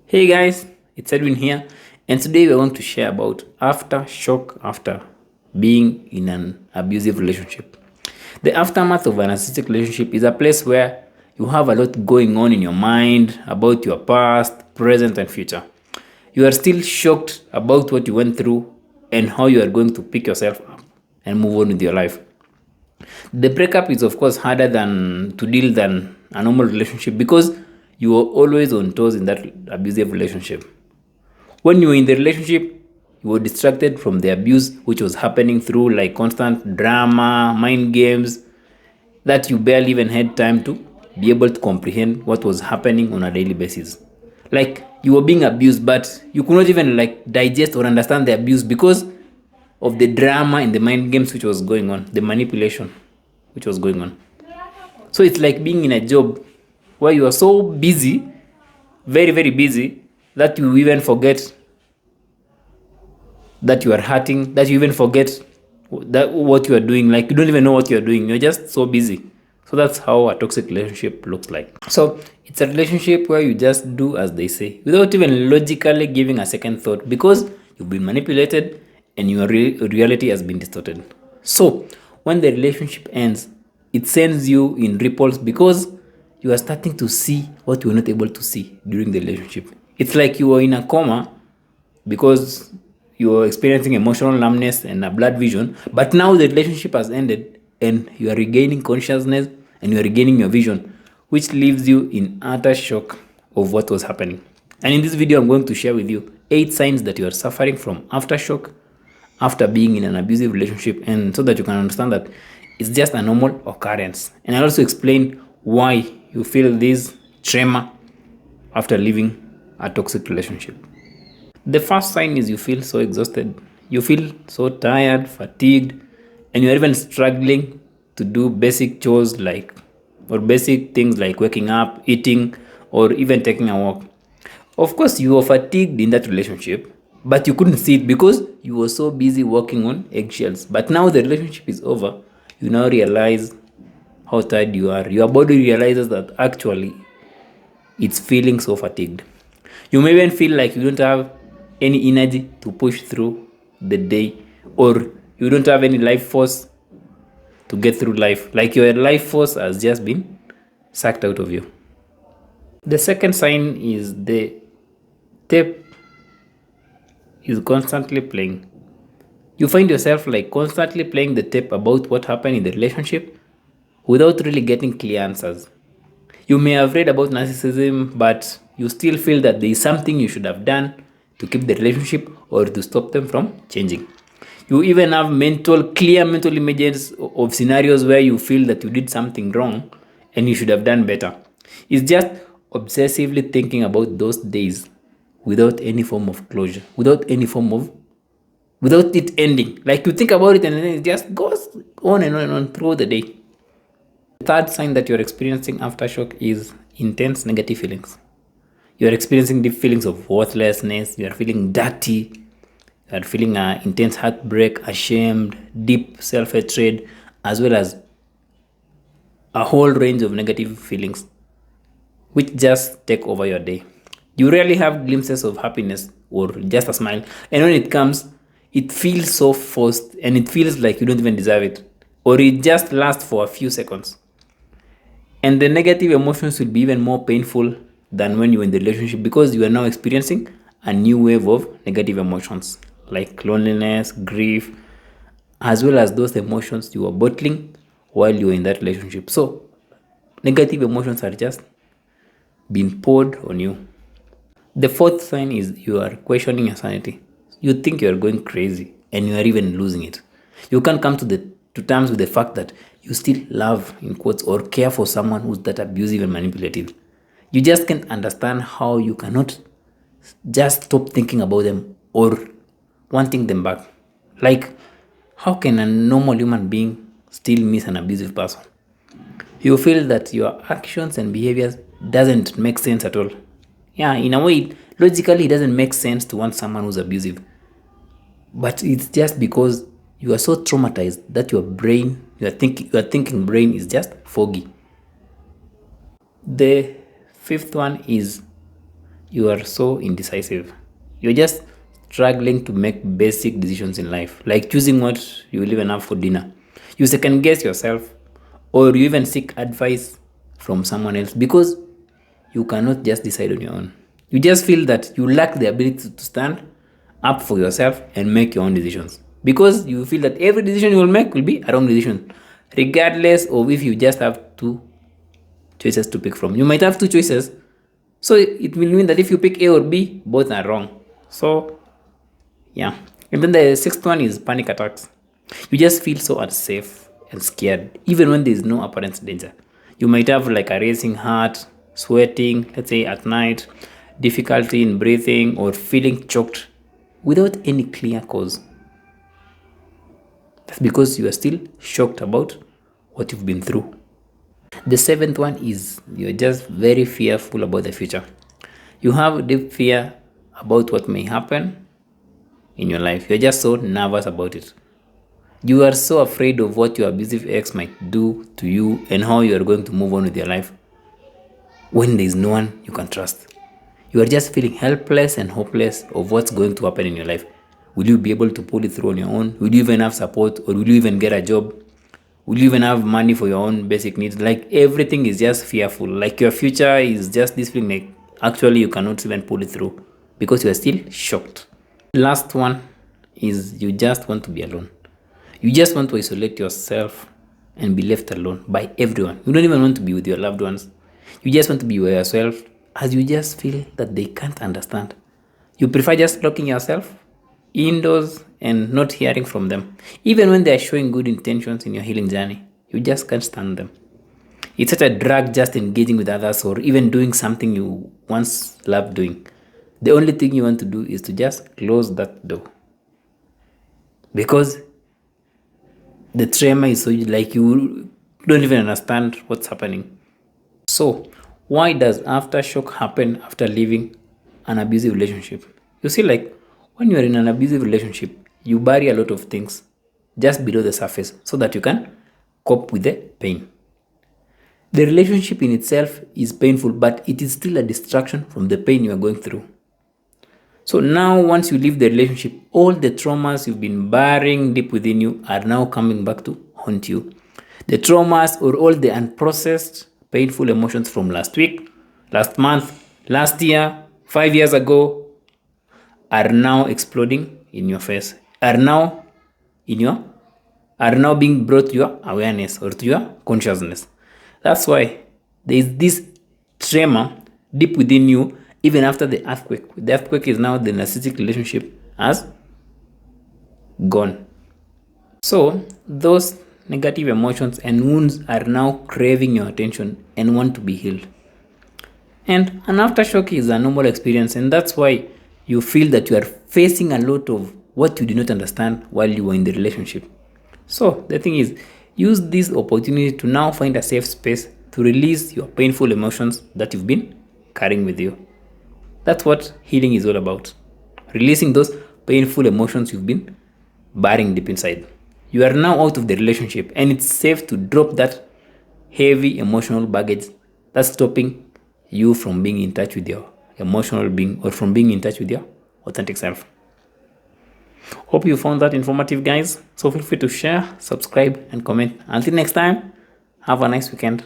Hey guys, it's Edwin here, and today we're going to share about aftershock after being in an abusive relationship. The aftermath of a narcissistic relationship is a place where you have a lot going on in your mind about your past, present, and future. You are still shocked about what you went through and how you are going to pick yourself up and move on with your life. The breakup is of course harder than to deal than a normal relationship because you are always on toes in that abusive relationship. When you were in the relationship, you were distracted from the abuse which was happening through like constant drama, mind games, that you barely even had time to be able to comprehend what was happening on a daily basis. Like you were being abused, but you could not even like digest or understand the abuse because of the drama and the mind games which was going on, the manipulation which was going on. So it's like being in a job where you are so busy, very, very busy, that you even forget that you are hurting, that you even forget that what you are doing. Like you don't even know what you are doing. You're just so busy. So that's how a toxic relationship looks like. So it's a relationship where you just do as they say without even logically giving a second thought because you've been manipulated and your reality has been distorted. So when the relationship ends, it sends you in ripples because you are starting to see what you were not able to see during the relationship. It's like you were in a coma because you are experiencing emotional numbness and a blood vision, but now the relationship has ended and you are regaining consciousness and you are regaining your vision, which leaves you in utter shock of what was happening. And in this video, I'm going to share with you 8 signs that you are suffering from aftershock after being in an abusive relationship, and so that you can understand that it's just a normal occurrence. And I'll also explain why you feel this tremor after leaving a toxic relationship. The first sign is you feel so exhausted. You feel so tired, fatigued, and you're even struggling to do basic chores or basic things like waking up, eating, or even taking a walk. Of course, you were fatigued in that relationship, but you couldn't see it because you were so busy working on eggshells. But now the relationship is over, you now realize how tired you are. Your body realizes that actually it's feeling so fatigued. You may even feel like you don't have any energy to push through the day, or you don't have any life force to get through life. Like your life force has just been sucked out of you. The second sign is the tape is constantly playing. You find yourself like constantly playing the tape about what happened in the relationship without really getting clear answers. You may have read about narcissism, but you still feel that there is something you should have done to keep the relationship or to stop them from changing. You even have clear mental images of scenarios where you feel that you did something wrong and you should have done better. It's just obsessively thinking about those days without any form of closure, without it ending. Like you think about it and then it just goes on and on through the day. The third sign that you're experiencing aftershock is intense negative feelings. You're experiencing deep feelings of worthlessness, you're feeling dirty, you're feeling intense heartbreak, ashamed, deep self-hatred, as well as a whole range of negative feelings which just take over your day. You rarely have glimpses of happiness or just a smile, and when it comes, it feels so forced and it feels like you don't even deserve it, or it just lasts for a few seconds. And the negative emotions will be even more painful than when you're in the relationship because you are now experiencing a new wave of negative emotions like loneliness, grief, as well as those emotions you are bottling while you're in that relationship. So negative emotions are just being poured on you. The fourth sign is you are questioning your sanity. You think you are going crazy and you are even losing it. You can't come to terms with the fact that you still love, in quotes, or care for someone who's that abusive and manipulative. You just can't understand how you cannot just stop thinking about them or wanting them back. Like, how can a normal human being still miss an abusive person? You feel that your actions and behaviors doesn't make sense at all. Yeah, in a way, logically it doesn't make sense to want someone who's abusive. But it's just because you are so traumatized that your thinking brain is just foggy. The fifth one is you are so indecisive. You're just struggling to make basic decisions in life, like choosing what you will even have for dinner. You second guess yourself, or you even seek advice from someone else because you cannot just decide on your own. You just feel that you lack the ability to stand up for yourself and make your own decisions because you feel that every decision you will make will be a wrong decision, regardless of if you just have two choices to pick from. You might have two choices, so it will mean that if you pick A or B, both are wrong. So, yeah. And then the sixth one is panic attacks. You just feel so unsafe and scared, even when there is no apparent danger. You might have like a racing heart, sweating, let's say at night, difficulty in breathing, or feeling choked without any clear cause. That's because you are still shocked about what you've been through. The seventh one is you're just very fearful about the future. You have deep fear about what may happen in your life. You're just so nervous about it. You are so afraid of what your abusive ex might do to you and how you are going to move on with your life when there is no one you can trust. You are just feeling helpless and hopeless of what's going to happen in your life. Will you be able to pull it through on your own? Will you even have support, or will you even get a job? Will you even have money for your own basic needs? Like everything is just fearful. Like your future is just this feeling like actually you cannot even pull it through because you are still shocked. Last one is you just want to be alone. You just want to isolate yourself and be left alone by everyone. You don't even want to be with your loved ones. You just want to be by yourself as you just feel that they can't understand. You prefer just locking yourself indoors and not hearing from them. Even when they are showing good intentions in your healing journey, you just can't stand them. It's such a drag just engaging with others or even doing something you once loved doing. The only thing you want to do is to just close that door. Because the trauma is so like you don't even understand what's happening. So, why does aftershock happen after leaving an abusive relationship? You see, like when you're in an abusive relationship, you bury a lot of things just below the surface so that you can cope with the pain. The relationship in itself is painful, but it is still a distraction from the pain you are going through. So now, once you leave the relationship, all the traumas you've been burying deep within you are now coming back to haunt you. The traumas or all the unprocessed, painful emotions from last week, last month, last year, 5 years ago are now exploding in your face, are now in your are now being brought to your awareness or to your consciousness. That's why there is this tremor deep within you even after the earthquake. The earthquake is now the narcissistic relationship has gone. So those negative emotions and wounds are now craving your attention and want to be healed. And an aftershock is a normal experience, and that's why you feel that you are facing a lot of what you did not understand while you were in the relationship. So the thing is, use this opportunity to now find a safe space to release your painful emotions that you've been carrying with you. That's what healing is all about. Releasing those painful emotions you've been burying deep inside. You are now out of the relationship and it's safe to drop that heavy emotional baggage that's stopping you from being in touch with your emotional being or from being in touch with your authentic self. Hope you found that informative, guys. So feel free to share, subscribe, and comment. Until next time, have a nice weekend.